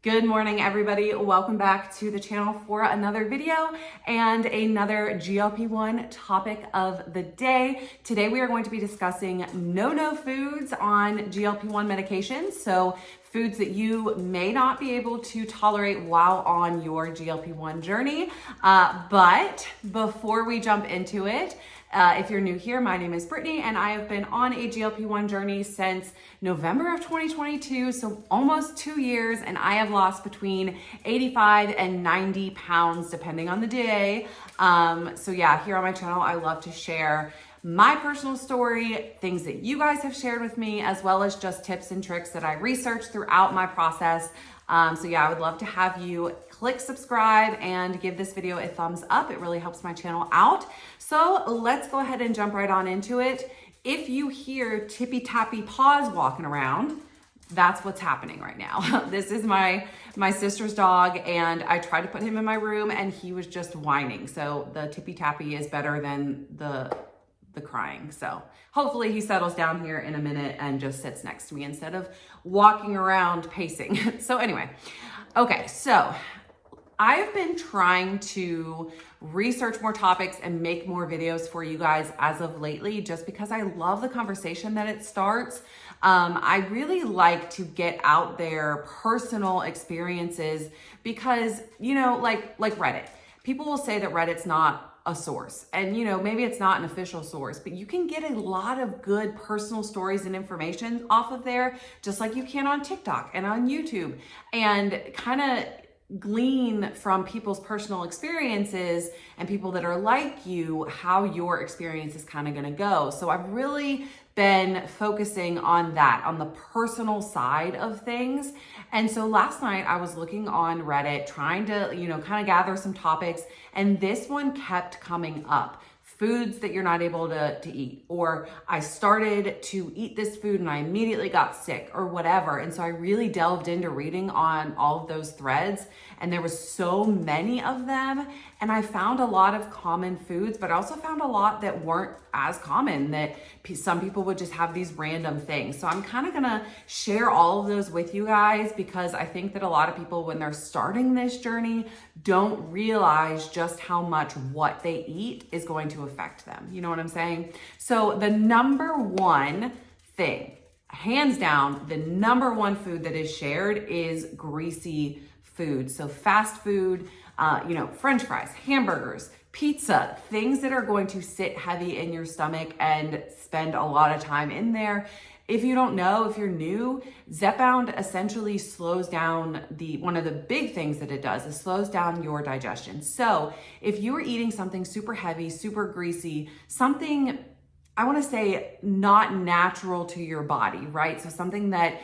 Good morning, everybody. Welcome back to the channel for another video and another GLP-1 topic of the day. Today, we are going to be discussing no foods on GLP-1 medications. So foods that you may not be able to tolerate while on your GLP-1 journey. But before we jump into it, if you're new here, my name is Brittany and I have been on a GLP-1 journey since November of 2022, so almost 2 years, and I have lost between 85 and 90 pounds depending on the day. So yeah, here on my channel, I love to share my personal story, things that you guys have shared with me, as well as just tips and tricks that I researched throughout my process. So yeah, I would love to have you click subscribe and give this video a thumbs up. It really helps my channel out. So let's go ahead and jump right on into it. If you hear tippy tappy paws walking around, that's what's happening right now. This is my sister's dog, and I tried to put him in my room and he was just whining. So the tippy tappy is better than the crying. So hopefully he settles down here in a minute and just sits next to me instead of walking around pacing. So anyway, okay, so I've been trying to research more topics and make more videos for you guys as of lately, just because I love the conversation that it starts. I really like to get out there personal experiences because, you know, like Reddit, people will say that Reddit's not a source, and you know, maybe it's not an official source, but you can get a lot of good personal stories and information off of there, just like you can on TikTok and on YouTube, and kind of glean from people's personal experiences and people that are like you, how your experience is kind of going to go. So I've really been focusing on that, on the personal side of things. And so last night I was looking on Reddit, trying to, you know, kind of gather some topics, and this one kept coming up. Foods that you're not able to eat, or I started to eat this food and I immediately got sick, or whatever. And so I really delved into reading on all of those threads, and there was so many of them, and I found a lot of common foods, but I also found a lot that weren't as common, that some people would just have these random things. So I'm kind of gonna share all of those with you guys, because I think that a lot of people, when they're starting this journey, don't realize just how much what they eat is going to affect them. You know what I'm saying? So the number one thing, hands down, the number one food that is shared is greasy food. So fast food, you know, French fries, hamburgers, pizza, things that are going to sit heavy in your stomach and spend a lot of time in there. If you don't know, if you're new, Zepbound essentially slows down one of the big things that it does is slows down your digestion. So if you are eating something super heavy, super greasy, something, I want to say, not natural to your body, right? So something that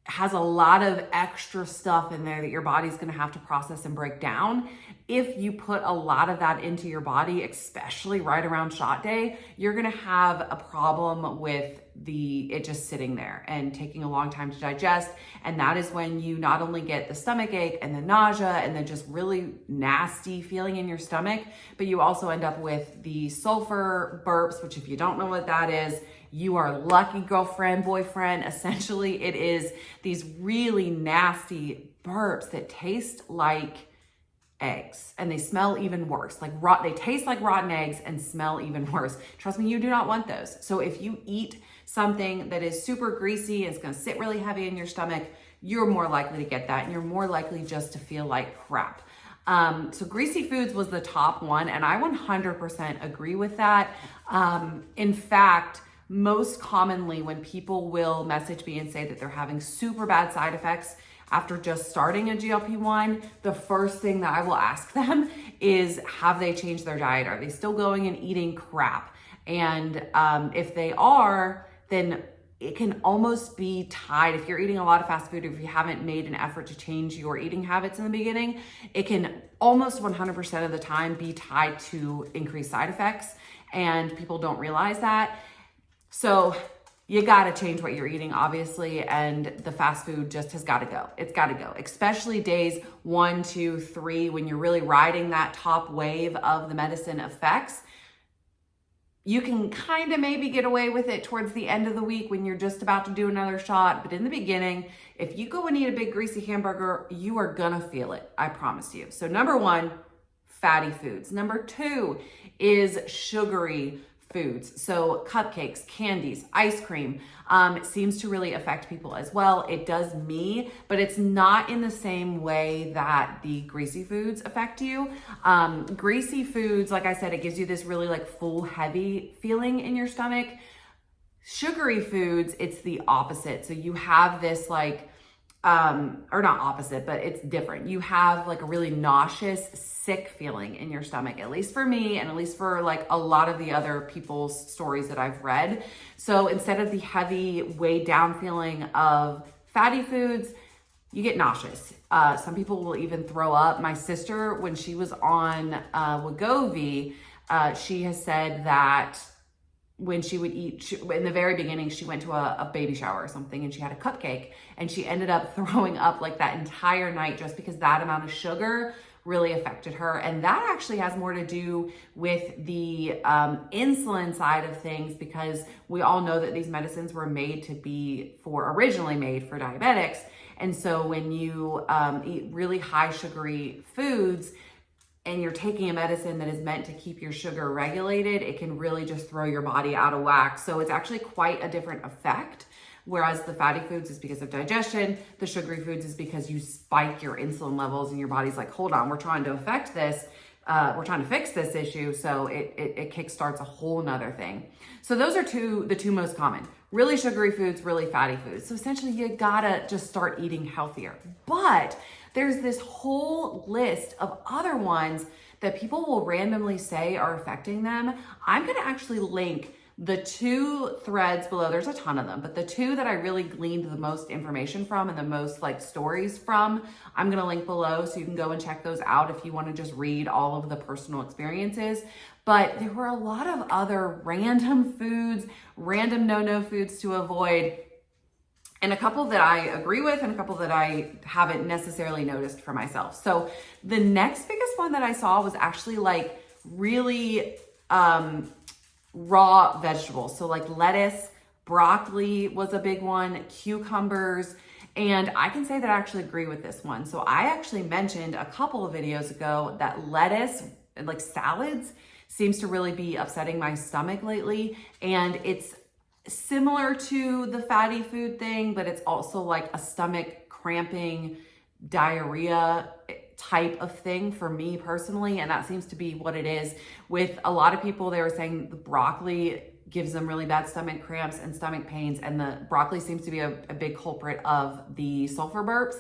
has a lot of extra stuff in there that your body's going to have to process and break down. If you put a lot of that into your body, especially right around shot day, you're going to have a problem with it just sitting there and taking a long time to digest. And that is when you not only get the stomach ache and the nausea and then just really nasty feeling in your stomach, but you also end up with the sulfur burps, which, if you don't know what that is, you are lucky, girlfriend, boyfriend. Essentially, it is these really nasty burps that taste like eggs, and they smell even worse. Like they taste like rotten eggs and smell even worse. Trust me, you do not want those. So if you eat something that is super greasy and it's going to sit really heavy in your stomach, you're more likely to get that, and you're more likely just to feel like crap. So greasy foods was the top one, and I 100% agree with that. In fact, most commonly when people will message me and say that they're having super bad side effects after just starting a GLP-1, the first thing that I will ask them is, have they changed their diet? Are they still going and eating crap? And if they are, then it can almost be tied. If you're eating a lot of fast food, if you haven't made an effort to change your eating habits in the beginning, it can almost 100% of the time be tied to increased side effects, and people don't realize that. So you got to change what you're eating, obviously, and the fast food just has got to go. It's got to go, especially days 1, 2, 3, when you're really riding that top wave of the medicine effects. You can kind of maybe get away with it towards the end of the week when you're just about to do another shot. But in the beginning, if you go and eat a big greasy hamburger, you are gonna feel it, I promise you. So number one, fatty foods. Number two is sugary foods. So cupcakes, candies, ice cream, it seems to really affect people as well. It does me, but it's not in the same way that the greasy foods affect you. Greasy foods, like I said, it gives you this really like full, heavy feeling in your stomach. Sugary foods, it's the opposite. So you have this like, or not opposite, but it's different. You have like a really nauseous, sick feeling in your stomach, at least for me, and at least for like a lot of the other people's stories that I've read. So instead of the heavy, weighed down feeling of fatty foods, you get nauseous. Some people will even throw up. My sister, when she was on Wegovy, she has said that when she would eat, in the very beginning, she went to a baby shower or something and she had a cupcake and she ended up throwing up like that entire night just because that amount of sugar really affected her. And that actually has more to do with the insulin side of things, because we all know that these medicines were originally made for diabetics. And so when you eat really high sugary foods, and you're taking a medicine that is meant to keep your sugar regulated, it can really just throw your body out of whack. So it's actually quite a different effect. Whereas the fatty foods is because of digestion, the sugary foods is because you spike your insulin levels and your body's like, hold on, we're trying to affect this. We're trying to fix this issue. So it kickstarts a whole nother thing. So those are the two most common: really sugary foods, really fatty foods. So essentially you gotta just start eating healthier. But there's this whole list of other ones that people will randomly say are affecting them. I'm gonna actually link the two threads below. There's a ton of them, but the two that I really gleaned the most information from and the most like stories from, I'm gonna link below so you can go and check those out if you wanna just read all of the personal experiences. But there were a lot of other random foods, random no-no foods to avoid, and a couple that I agree with and a couple that I haven't necessarily noticed for myself. So the next biggest one that I saw was actually like really raw vegetables. So like lettuce, broccoli was a big one, cucumbers. And I can say that I actually agree with this one. So I actually mentioned a couple of videos ago that lettuce, like salads, seems to really be upsetting my stomach lately. And it's similar to the fatty food thing, but it's also like a stomach cramping, diarrhea type of thing for me personally. And that seems to be what it is with a lot of people. They were saying the broccoli gives them really bad stomach cramps and stomach pains, and the broccoli seems to be a big culprit of the sulfur burps.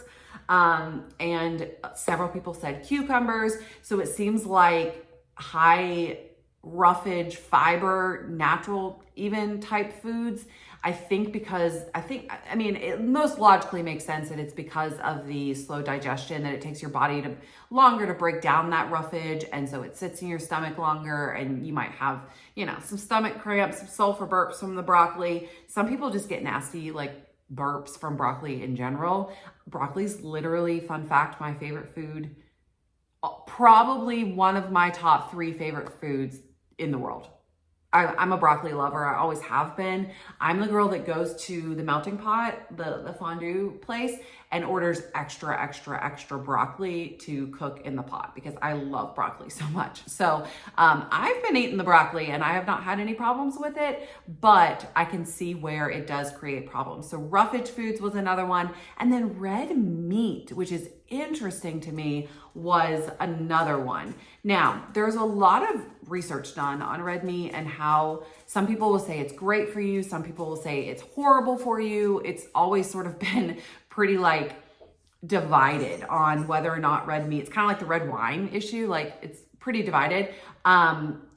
And several people said cucumbers. So it seems like high roughage, fiber, natural even type foods. I mean, it most logically makes sense that it's because of the slow digestion, that it takes your body longer to break down that roughage. And so it sits in your stomach longer and you might have, some stomach cramps, some sulfur burps from the broccoli. Some people just get nasty, like burps from broccoli in general. Broccoli's literally, fun fact, my favorite food, probably one of my top 3 favorite foods in the world. I'm a broccoli lover. I always have been. I'm the girl that goes to the melting pot, the fondue place, and orders extra broccoli to cook in the pot because I love broccoli so much. So I've been eating the broccoli and I have not had any problems with it, but I can see where it does create problems. So roughage foods was another one. And then red meat, which is interesting to me, was another one. Now, there's a lot of research done on red meat and how some people will say it's great for you. Some people will say it's horrible for you. It's always sort of been pretty like divided on whether or not red meat, it's kind of like the red wine issue. Like it's pretty divided. But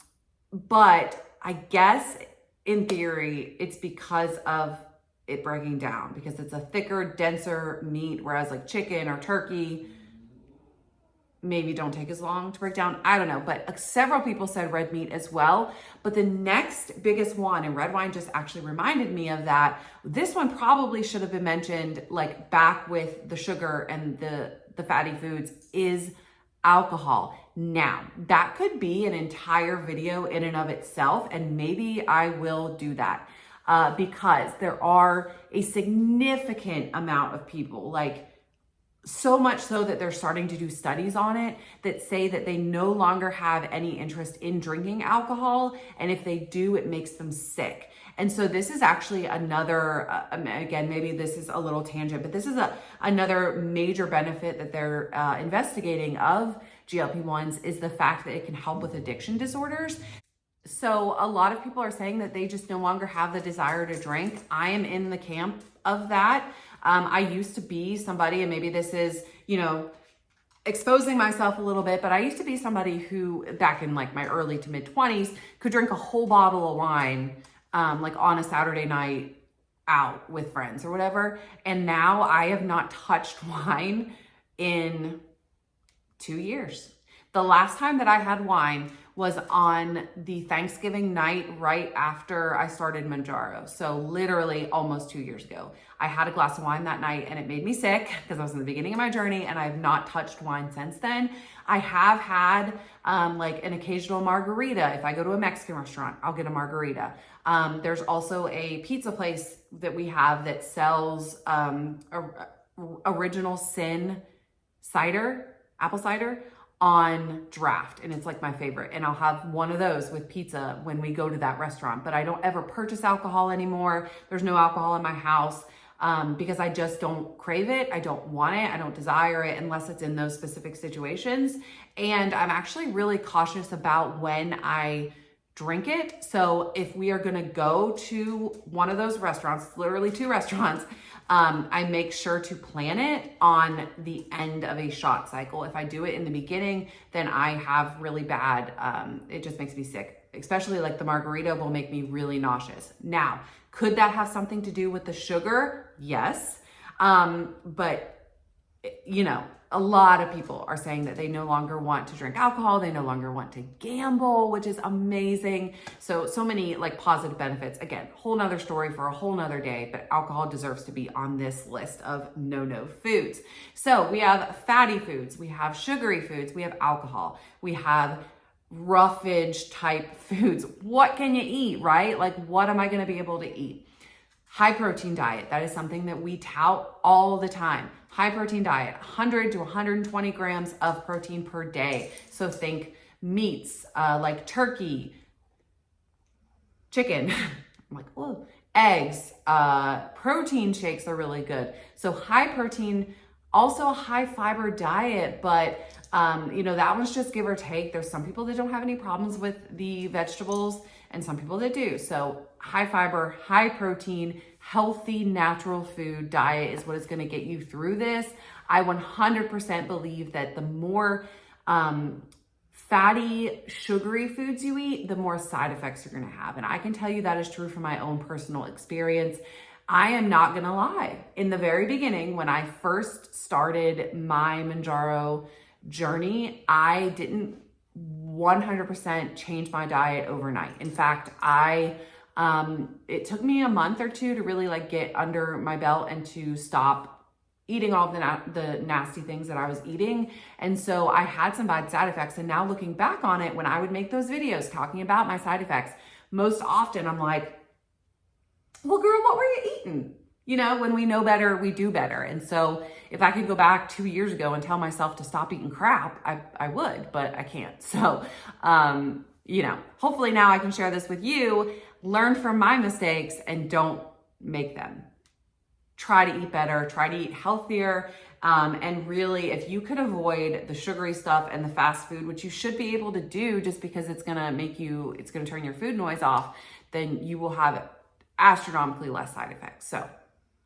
I guess in theory, it's because of it breaking down, because it's a thicker, denser meat, whereas like chicken or turkey maybe don't take as long to break down. I don't know, but several people said red meat as well. But the next biggest one, and red wine just actually reminded me of that. This one probably should have been mentioned like back with the sugar and the fatty foods, is alcohol. Now, that could be an entire video in and of itself, and maybe I will do that because there are a significant amount of people, like so much so that they're starting to do studies on it that say that they no longer have any interest in drinking alcohol, and if they do, it makes them sick. And so this is actually another, again, maybe this is a little tangent, but this is another major benefit that they're investigating of GLP-1s is the fact that it can help with addiction disorders. So a lot of people are saying that they just no longer have the desire to drink. I am in the camp of that. I used to be somebody, and maybe this is, exposing myself a little bit, but I used to be somebody who back in like my early to mid 20s could drink a whole bottle of wine like on a Saturday night out with friends or whatever. And now I have not touched wine in 2 years. The last time that I had wine was on the Thanksgiving night right after I started Mounjaro. So literally almost 2 years ago. I had a glass of wine that night and it made me sick because I was in the beginning of my journey, and I have not touched wine since then. I have had like an occasional margarita. If I go to a Mexican restaurant, I'll get a margarita. There's also a pizza place that we have that sells Original Sin cider, apple cider, on draft, and it's like my favorite, and I'll have one of those with pizza when we go to that restaurant. But I don't ever purchase alcohol anymore. There's no alcohol in my house because I just don't crave it. I don't want it. I don't desire it unless it's in those specific situations. And I'm actually really cautious about when I drink it. So if we are gonna go to one of those restaurants, literally 2 restaurants, I make sure to plan it on the end of a shot cycle. If I do it in the beginning, then I have really bad, it just makes me sick. Especially like the margarita will make me really nauseous. Now, could that have something to do with the sugar? Yes. But a lot of people are saying that they no longer want to drink alcohol. They no longer want to gamble, which is amazing. So many like positive benefits. Again, whole nother story for a whole nother day, but alcohol deserves to be on this list of no foods. So we have fatty foods, we have sugary foods, we have alcohol, we have roughage type foods. What can you eat, right? Like, what am I going to be able to eat? High protein diet. That is something that we tout all the time. High protein diet, 100 to 120 grams of protein per day. So think meats like turkey, chicken, I'm like, oh, eggs, protein shakes are really good. So high protein, also a high fiber diet, but that one's just give or take. There's some people that don't have any problems with the vegetables and some people that do. So high fiber, high protein, healthy, natural food diet is what is going to get you through this. I 100% believe that the more fatty, sugary foods you eat, the more side effects you're going to have. And I can tell you that is true from my own personal experience. I am not going to lie. In the very beginning, when I first started my Mounjaro journey, I didn't 100% change my diet overnight. In fact, it took me a month or 2 to really like get under my belt and to stop eating all the nasty things that I was eating. And so I had some bad side effects. And now looking back on it, when I would make those videos talking about my side effects, most often I'm like, well, girl, what were you eating? When we know better, we do better. And so if I could go back 2 years ago and tell myself to stop eating crap, I would, but I can't. So, hopefully now I can share this with you, learn from my mistakes and don't make them. Try to eat better, try to eat healthier. And really, if you could avoid the sugary stuff and the fast food, which you should be able to do just because it's going to turn your food noise off, then you will have astronomically less side effects. So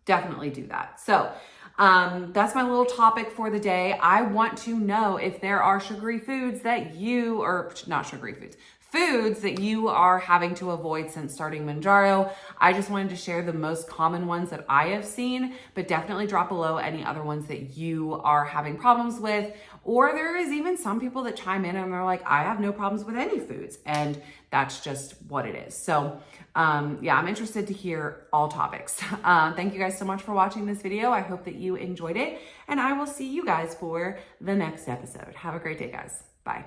definitely do that. So that's my little topic for the day. I want to know if there are sugary foods that or not sugary foods, foods that you are having to avoid since starting Mounjaro. I just wanted to share the most common ones that I have seen, but definitely drop below any other ones that you are having problems with. Or there is even some people that chime in and they're like, I have no problems with any foods. And that's just what it is. So yeah, I'm interested to hear all topics. Thank you guys so much for watching this video. I hope that you enjoyed it, and I will see you guys for the next episode. Have a great day, guys. Bye.